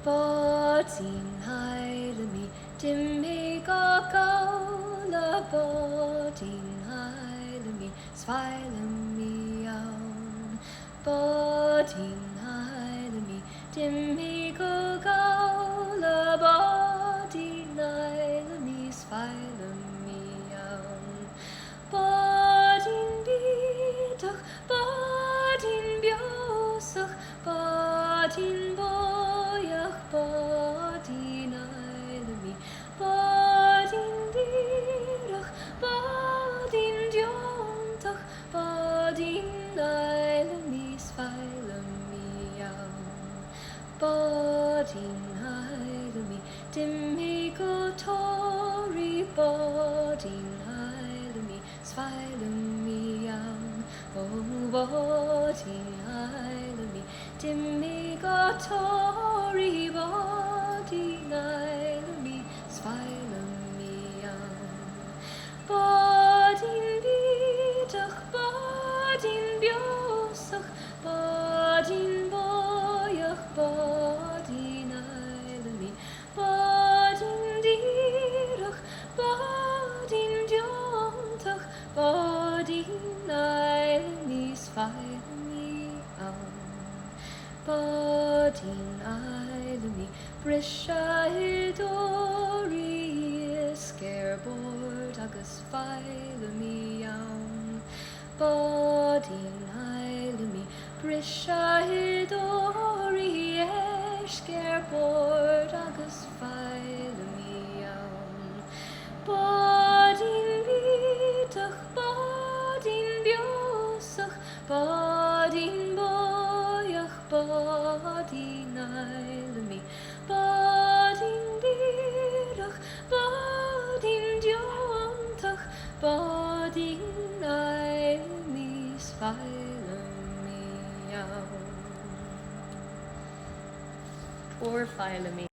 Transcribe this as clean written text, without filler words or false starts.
Báidín Fheilimí, dimmi go gála Báidín Fheilimí, Fheilimí ann. Báidín Fheilimí, dimmi go gála Báidín Fheilimí, Fheilimí ann. Báidín bídeach, Báidín beosach, Báidín boiach, Báidín Fheilimí, Báidín díreach, Báidín deontach, Báidín Fheilimí, Fheilimí ann. Báidín Fheilimí, dimmi go tóirí, Báidín Fheilimí, Fheilimí ann. Oh, Báidín Fheilimí, dimmi go tóirí, Báidín Fheilimí, Fheilimí ann. Báidín bídeach, Báidín beosach, Báidín boiach, Báidín Fheilimí, Báidín díreach, Báidín deontach, Báidín Fheilimí, Fheilimí ann. Báidín Fheilimí, brisa idórí iscearbord agus Fheilimí ann. Báidín Fheilimí, brisa idórí iscearbord agus Fheilimí ann. Báidín bídeach, Báidín beosach, Báidín boiach, Báidín Fheilimí, Báidín díreach, Báidín deontach, Báidín Fheilimí, Fheilimí ann. Poor Fheilimí.